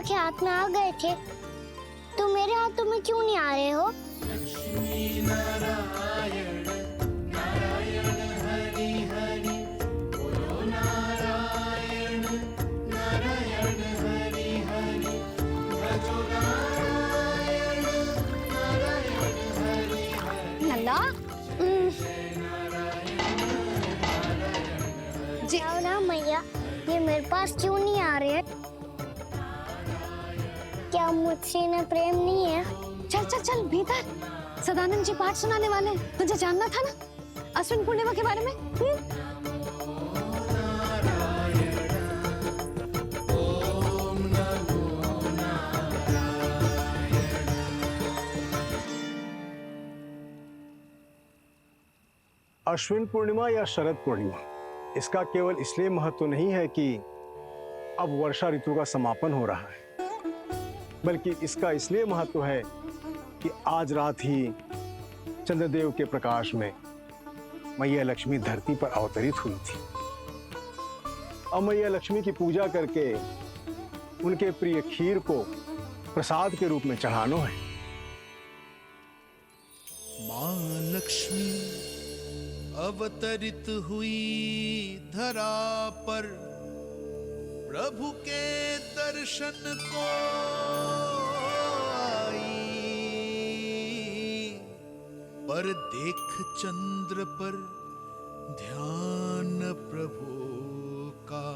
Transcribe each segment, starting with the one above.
मैया के हाथ में आ गए थे, तो मेरे हाथों में क्यों नहीं आ रहे हो? लक्ष्मी नारायण नारायण हरि हरि, बोलो नारायण नारायण हरि हरि, भजो नारायण नारायण हरि हरि। नंदा, जाओ ना मैया, ये मेरे पास क्यों नहीं आ रहे? क्या मुझसे इन्हें प्रेम नहीं है? चल चल चल भीतर, सदानंद जी पाठ सुनाने वाले, तुझे जानना था ना अश्विन पूर्णिमा के बारे में। अश्विन पूर्णिमा या शरद पूर्णिमा, इसका केवल इसलिए महत्व नहीं है कि अब वर्षा ऋतु का समापन हो रहा है, बल्कि इसका इसलिए महत्व है कि आज रात ही चंद्रदेव के प्रकाश में मैया लक्ष्मी धरती पर अवतरित हुई थी। अब मैया लक्ष्मी की पूजा करके उनके प्रिय खीर को प्रसाद के रूप में चढ़ाना है। माँ लक्ष्मी अवतरित हुई धरा पर, प्रभु के दर्शन को आई, पर देख चंद्र पर ध्यान प्रभु का,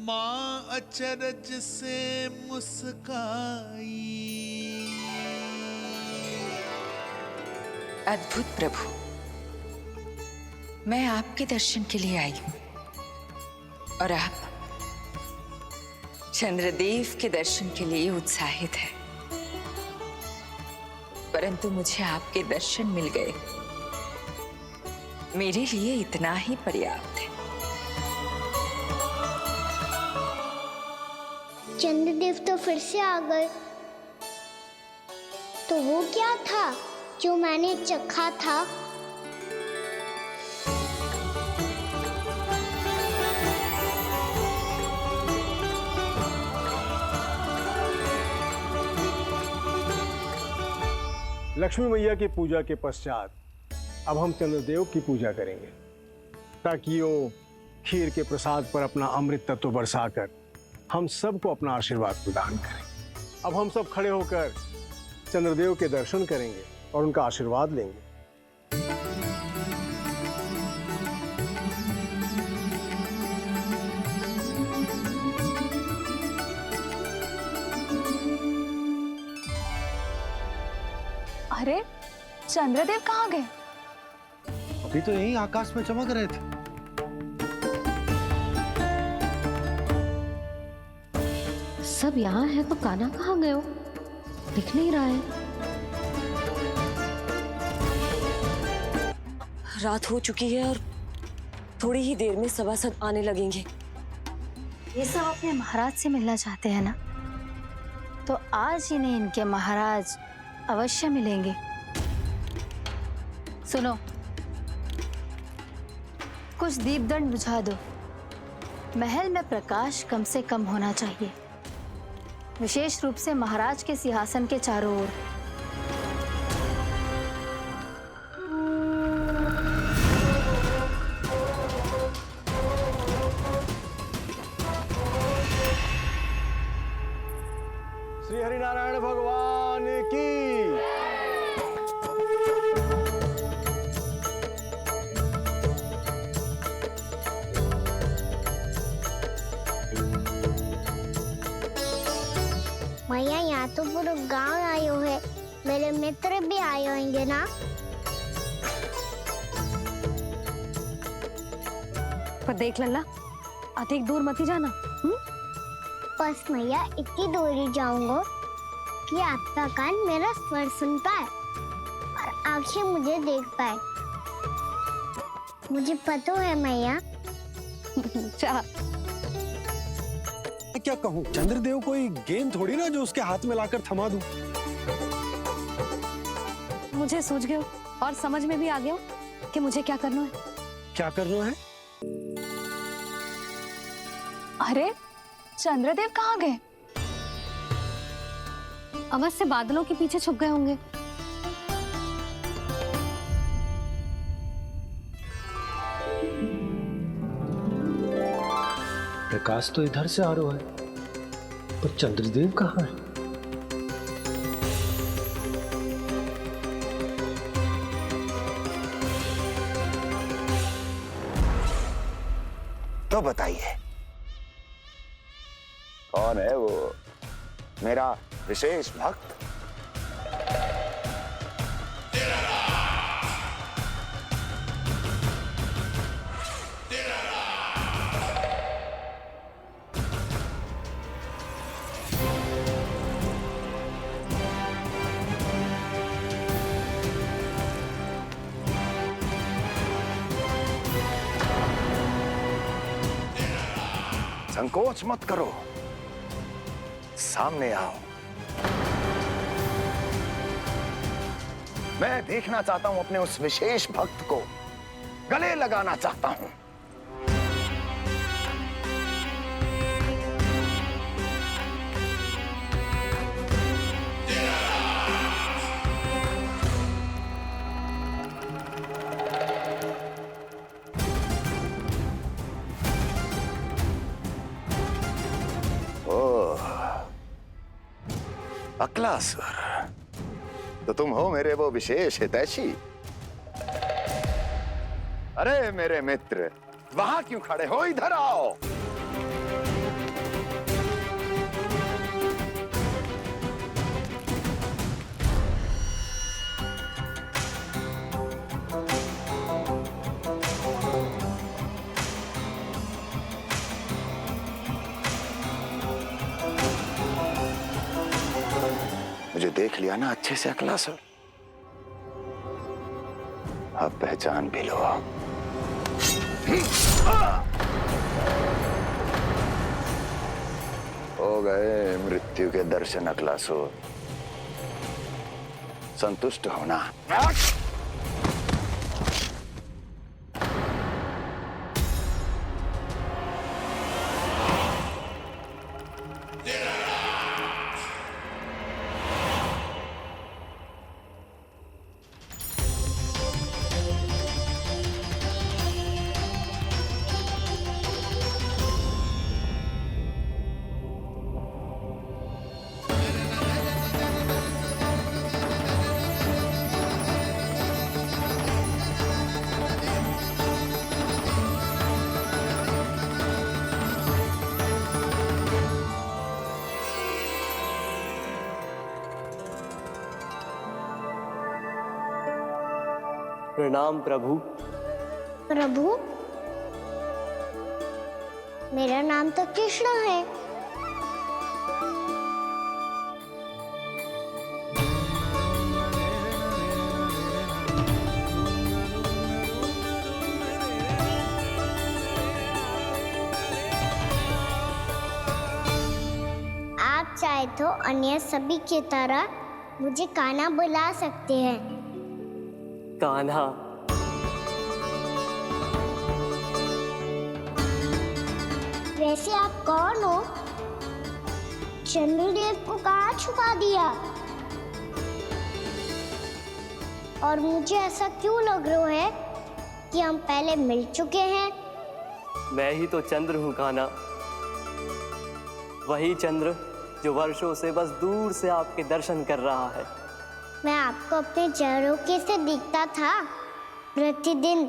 माँ अचरज से मुस्काई। अद्भुत प्रभु, मैं आपके दर्शन के लिए आई हूं और आप चंद्रदेव के दर्शन के लिए उत्साहित है, परंतु मुझे आपके दर्शन मिल गए, मेरे लिए इतना ही पर्याप्त है। चंद्रदेव तो फिर से आ गए, तो वो क्या था जो मैंने चखा था? लक्ष्मी मैया की पूजा के पश्चात अब हम चंद्रदेव की पूजा करेंगे, ताकि वो खीर के प्रसाद पर अपना अमृत तत्व बरसाकर हम सबको अपना आशीर्वाद प्रदान करें। अब हम सब खड़े होकर चंद्रदेव के दर्शन करेंगे और उनका आशीर्वाद लेंगे। अरे चंद्रदेव कहाँ गए? अभी तो यहीं आकाश में चमक रहे थे। सब यहाँ है तो कान्हा कहाँ गए हो? दिख नहीं रहा है। रात हो चुकी है और थोड़ी ही देर में सभासद आने लगेंगे। ये सब अपने महाराज से मिलना चाहते हैं ना, तो आज इन्हें इनके महाराज अवश्य मिलेंगे। सुनो, कुछ दीपदंड बुझा दो। महल में प्रकाश कम से कम होना चाहिए, विशेष रूप से महाराज के सिंहासन के चारों ओर। श्री हरिनारायण भगवान की। मैया, यहाँ तो पूरा गांव आए हुए है, मेरे मित्र भी आए होंगे ना? पर देख लल्ला, अधिक दूर मत ही जाना। बस मैया, इतनी दूर ही जाऊंगा कि आपका कान मेरा स्वर सुन पाए और आंखें मुझे देख पाए। मुझे पता है मैया। चाह क्या कहूँ, चंद्रदेव कोई गेंद थोड़ी ना जो उसके हाथ में लाकर थमा दूं। मुझे सूझ गया और समझ में भी आ गया कि मुझे क्या करना है। क्या करना है? अरे चंद्रदेव कहाँ गए? अवश्य बादलों के पीछे छुप गए होंगे। प्रकाश तो इधर से आ रहा है, पर चंद्रदेव कहाँ है? तो बताइए कौन है वो मेरा विशेष भक्त? संकोच मत करो, सामने आओ। मैं देखना चाहता हूं अपने उस विशेष भक्त को, गले लगाना चाहता हूं। अक्लासुर, तो तुम हो मेरे वो विशेष हितैषी। अरे मेरे मित्र, वहां क्यों खड़े हो? इधर आओ। मुझे देख लिया ना अच्छे से अक्लासुर? अब पहचान भी लो। हो गए मृत्यु के दर्शन अक्लासुर, संतुष्ट होना। प्रणाम प्रभु। प्रभु, मेरा नाम तो कृष्ण है। आप चाहे तो अन्य सभी की तरह मुझे कान्हा बुला सकते हैं। कान्हा? वैसे आप कौन हो? चंद्रदेव को कहाँ छुपा दिया? और मुझे ऐसा क्यों लग रहा है कि हम पहले मिल चुके हैं? मैं ही तो चंद्र हूँ कान्हा, वही चंद्र जो वर्षों से बस दूर से आपके दर्शन कर रहा है। मैं आपको अपने झरोखे से दिखता था प्रतिदिन,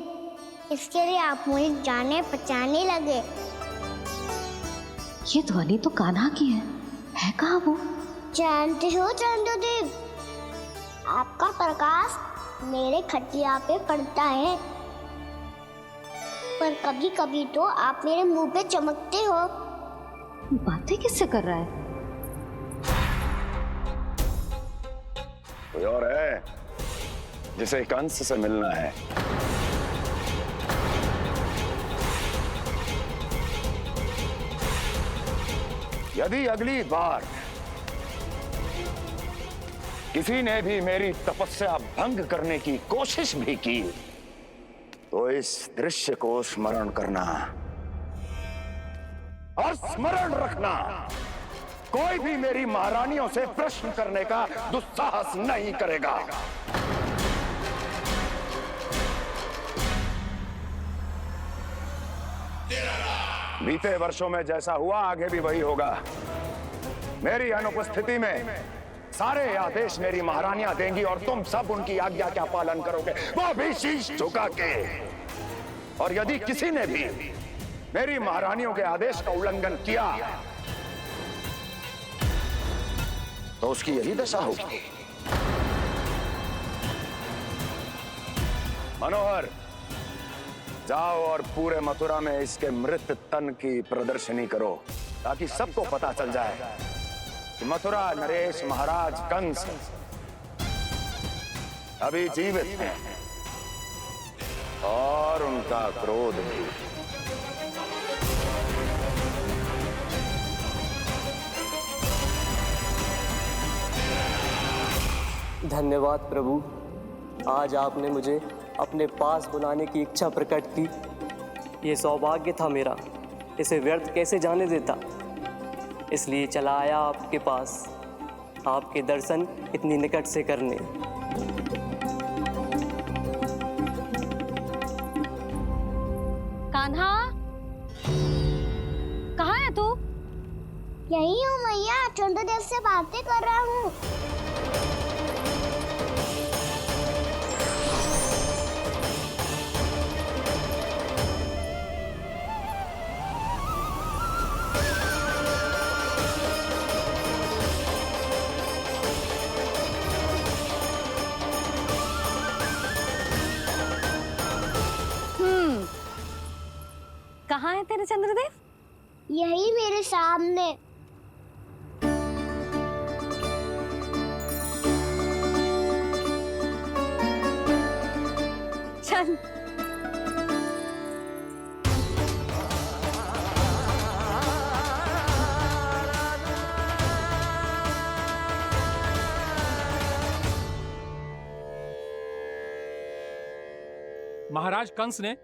इसके लिए आप मुझे जाने पहचाने लगे। ये ध्वनि तो कान्हा की है कहाँ वो? जानते हो चंद्रदेव, आपका प्रकाश मेरे खटिया पे पड़ता है, पर कभी कभी तो आप मेरे मुंह पे चमकते हो। बातें किससे कर रहा है? कोई और है जिसे कंस से मिलना है? यदि अगली बार किसी ने भी मेरी तपस्या भंग करने की कोशिश भी की तो इस दृश्य को स्मरण करना और स्मरण रखना कोई भी मेरी महारानियों से प्रश्न करने का दुस्साहस नहीं करेगा। बीते वर्षों में जैसा हुआ आगे भी वही होगा। मेरी अनुपस्थिति में सारे आदेश मेरी महारानियां देंगी और तुम सब उनकी आज्ञा का पालन करोगे, वो भी शीश झुका के। और यदि किसी ने भी मेरी महारानियों के आदेश का उल्लंघन किया तो उसकी यही दशा होगी। मनोहर, जाओ और पूरे मथुरा में इसके मृत तन की प्रदर्शनी करो ताकि सबको पता चल जाए कि मथुरा नरेश महाराज कंस अभी जीवित हैं और उनका क्रोध भी। धन्यवाद प्रभु, आज आपने मुझे अपने पास बुलाने की इच्छा प्रकट की। ये सौभाग्य था मेरा, इसे व्यर्थ कैसे जाने देता। इसलिए चला आया आपके पास, आपके दर्शन इतनी निकट से करने। कान्हा, कहाँ है तू? यही हूँ मैया, चंद्रदेव से बातें कर रहा हूँ। कहाँ है तेरे चंद्रदेव? यही मेरे सामने। चल। महाराज कंस ने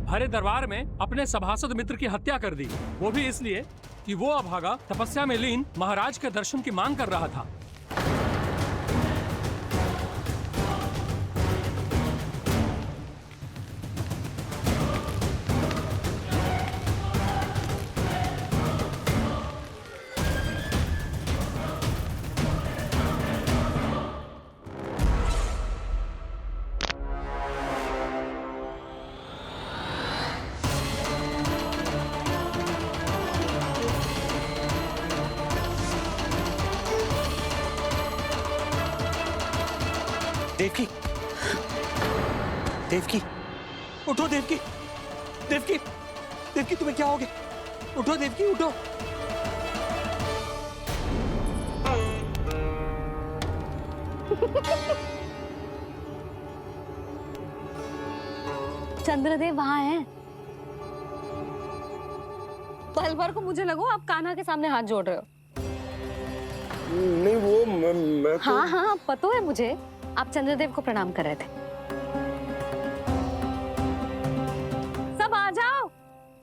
भरे दरबार में अपने सभासद मित्र की हत्या कर दी, वो भी इसलिए कि वो अभागा तपस्या में लीन महाराज के दर्शन की मांग कर रहा था। देवकी, देवकी, उठो देवकी, देवकी, देवकी तुम्हें क्या हो गया? उठो देवकी, उठो। चंद्रदेव वहाँ हैं। पल भर को मुझे लगो आप कान्हा के सामने हाथ जोड़ रहे हो। नहीं वो मैं तो... हाँ हाँ पता है मुझे, आप चंद्रदेव को प्रणाम कर रहे थे। सब आ जाओ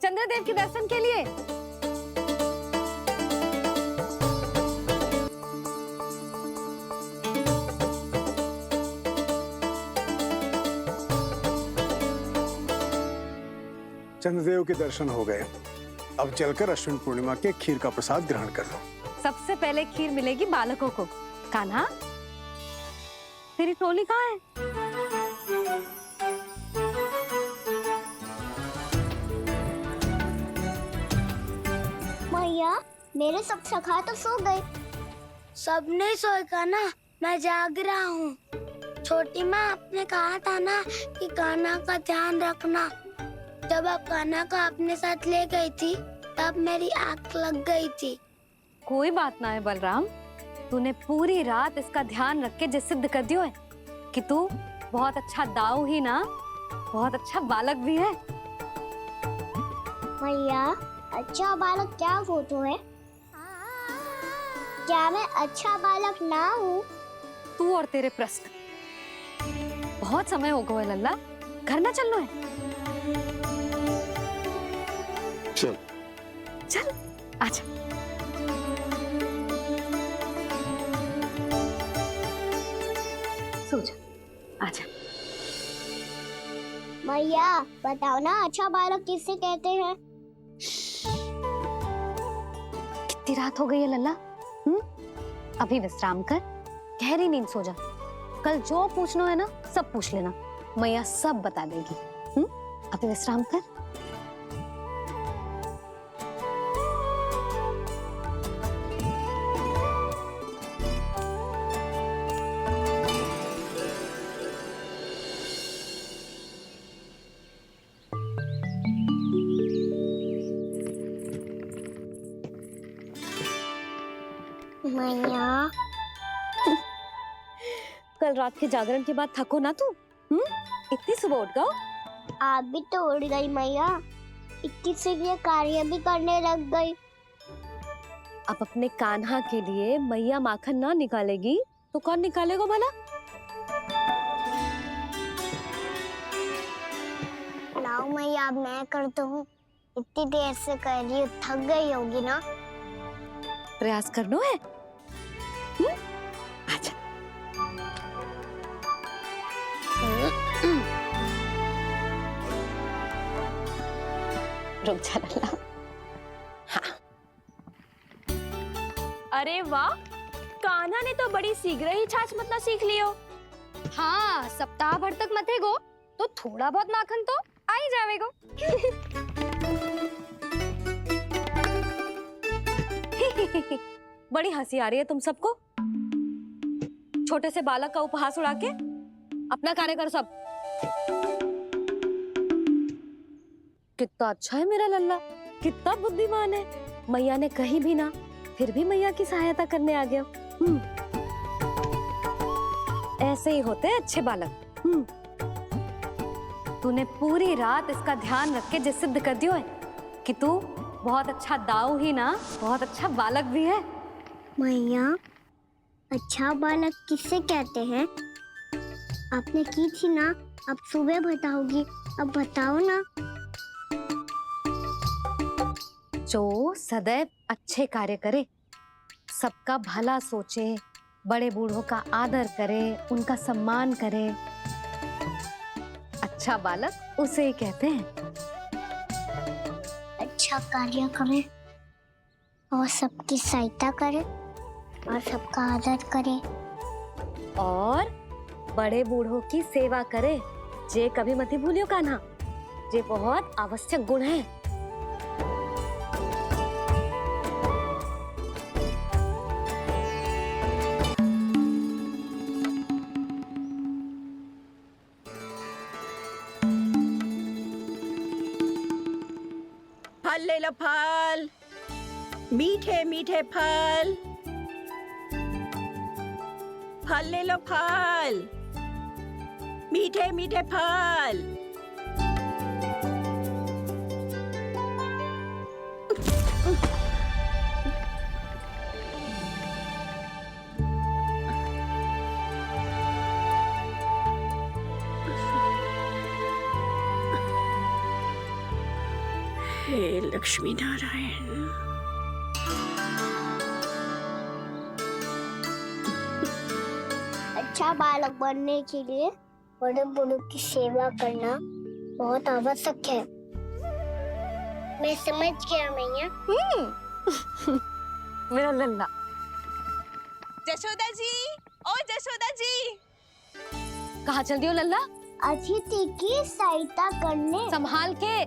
चंद्रदेव के दर्शन के लिए। चंद्रदेव के दर्शन हो गए, अब चलकर अश्विन पूर्णिमा के खीर का प्रसाद ग्रहण कर लो। सबसे पहले खीर मिलेगी बालकों को। कान्हा, तेरी टोली कहाँ है? मैया, मेरे सब सखा तो सो गए। सब नहीं सोए कान्हा, मैं जाग रहा हूँ। छोटी माँ, आपने कहा था ना कि कान्हा का ध्यान रखना। जब आप कान्हा को अपने साथ ले गई थी तब मेरी आँख लग गई थी। कोई बात ना है बलराम, तूने पूरी रात इसका ध्यान रख के जो सिद्ध कर दियो है कि तू बहुत अच्छा दाऊ ही ना, बहुत अच्छा बालक भी है। मैया, अच्छा बालक क्या फोटो है? क्या मैं अच्छा बालक ना हूँ? तू और तेरे प्रश्न। बहुत समय हो गया लल्ला, घर ना चलना है? चल चल आजा। सो जा, आजा। मैया बताओ ना, अच्छा बालक किसे कहते हैं? कितनी रात हो गई है लल्ला? अभी विश्राम कर, गहरी नींद सो जा। कल जो पूछना है ना सब पूछ लेना, मैया सब बता देगी। अभी विश्राम कर। मैया कल रात के जागरण के बाद थको ना तू? इतनी सुबह उठ गओ? आप भी तो उड़ गई मैया, इतनी से ये कार्य भी करने लग गई। अब अपने कान्हा के लिए मैया माखन ना निकालेगी तो कौन निकालेगा भला? लाओ मैया, अब मैं करता हूँ। इतनी देर से कर रही हूँ, थक गई होगी ना। प्रयास करना है। आजा। रुक जा लल्ला। हाँ। अरे वाह, कान्हा ने तो बड़ी शीघ्र ही छाछ मतना सीख लियो। हाँ, सप्ताह भर तक मतेगो तो थोड़ा बहुत माखन तो आ ही जावेगो। बड़ी हंसी आ रही है तुम सबको। छोटे से बालक का उपहास उड़ा के अपना कार्य करो सब। कितना अच्छा है मेरा लल्ला, कितना बुद्धिमान है। मैया ने कही भी ना, फिर भी मैया की सहायता करने आ गया। ऐसे ही होते हैं अच्छे बालक। तूने पूरी रात इसका ध्यान रख के जे सिद्ध कर दियो है कि तू बहुत अच्छा दाऊ ही ना, बहुत अच्छा बालक भी है। मैया, अच्छा बालक किसे कहते हैं? आपने की थी ना, अब सुबह बताओगी, अब बताओ ना। जो सदैव अच्छे कार्य करे, सबका भला सोचे, बड़े बूढ़ों का आदर करे, उनका सम्मान करे, अच्छा बालक उसे ही कहते हैं। अच्छा कार्य करे और सबकी सहायता करे और सबका आदर करे और बड़े बूढ़ों की सेवा करे। जे कभी मत भूलियो कान्हा, जे बहुत आवश्यक गुण है। फल ले लो, फल, मीठे मीठे फल। फल ले लो, फल, मीठे मीठे फल। हे लक्ष्मी नारायण। अच्छा बालक बनने के लिए बड़े बूढ़ों की सेवा करना बहुत आवश्यक है। मैं समझ गया मैया। मेरा लल्ला। जशोदा जी, ओ जशोदा जी। कहाँ चल दियो लल्ला? अतिथि की सहायता करने। संभाल के।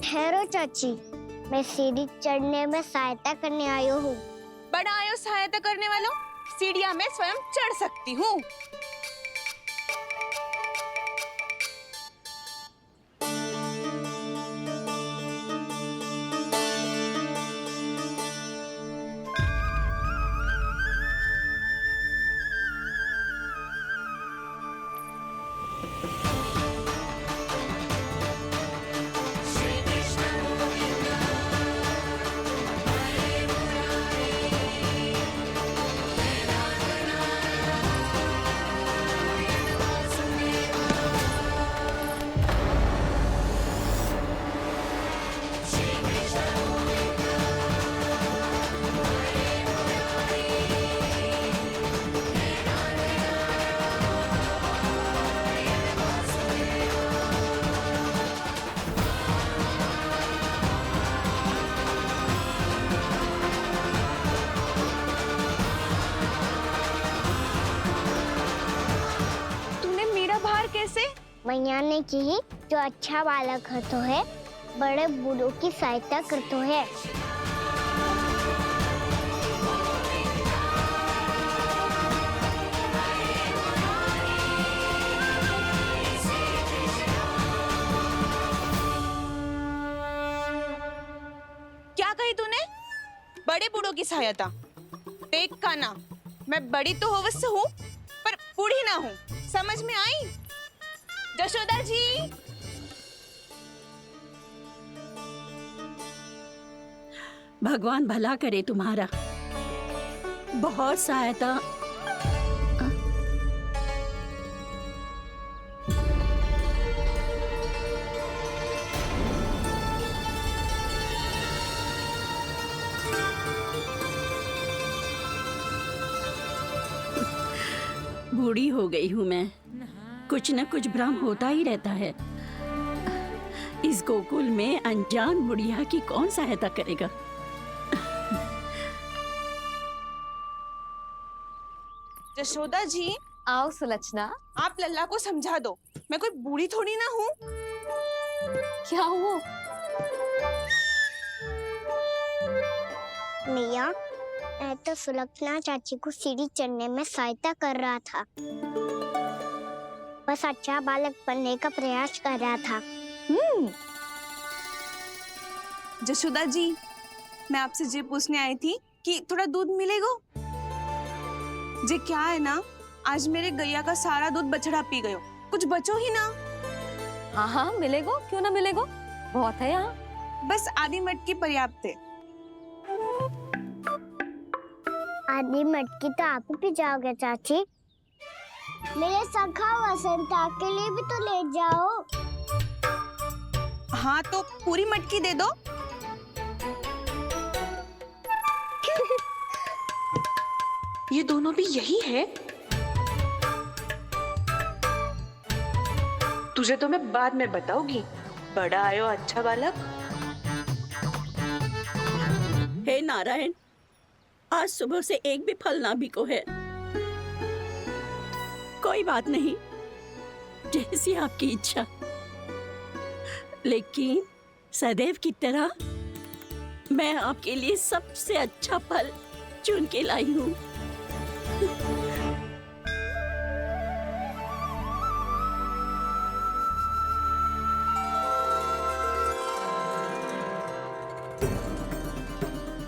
ठहरो चाची, मैं सीढ़ी चढ़ने में सहायता करने आई हूँ। बड़ा आयो सहायता करने वालों, सीढ़ियाँ मैं स्वयं चढ़ सकती हूँ। मैया ने कही जो अच्छा बालक होतो है बड़े बूढ़ों की सहायता करतो है। क्या कही तूने? बड़े बूढ़ों की सहायता? देख कान्हा, मैं बड़ी तो अवश्य हूँ पर बूढ़ी ना हूँ, समझ में आई? जशोदा जी, भगवान भला करे तुम्हारा। बहुत सहायता। बूढ़ी हो गई हूँ मैं, कुछ न कुछ भ्रम होता ही रहता है। इस गोकुल में अनजान बुढ़िया की कौन सहायता करेगा? जशोदा जी, आओ सुलक्षणा। आप लल्ला को समझा दो, मैं कोई बूढ़ी थोड़ी ना हूँ। क्या हुआ? मैया, मैं तो सुलक्षणा चाची को सीढ़ी चढ़ने में सहायता कर रहा था, बस अच्छा बालक बनने का प्रयास कर रहा था। जशोदा जी, मैं आपसे ये पूछने आई थी कि थोड़ा दूध मिलेगा? जे क्या है ना, आज मेरे गैया का सारा दूध बछड़ा पी गयो, कुछ बचो ही ना। हाँ हाँ मिलेगो, क्यों ना मिलेगो, बहुत है यहाँ। बस आधी मटकी पर्याप्त है। आधी मटकी तो आप ही पी जाओगे चाची, मेरे सखा वसंता के लिए भी तो ले जाओ। हाँ तो पूरी मटकी दे दो। ये दोनों भी यही है? तुझे तो मैं बाद में बताऊंगी। बड़ा आयो अच्छा बालक। हे नारायण, आज सुबह से एक भी फल ना बिको है। कोई बात नहीं, जैसी आपकी इच्छा। लेकिन सदैव की तरह मैं आपके लिए सबसे अच्छा फल चुन के लाई हूँ।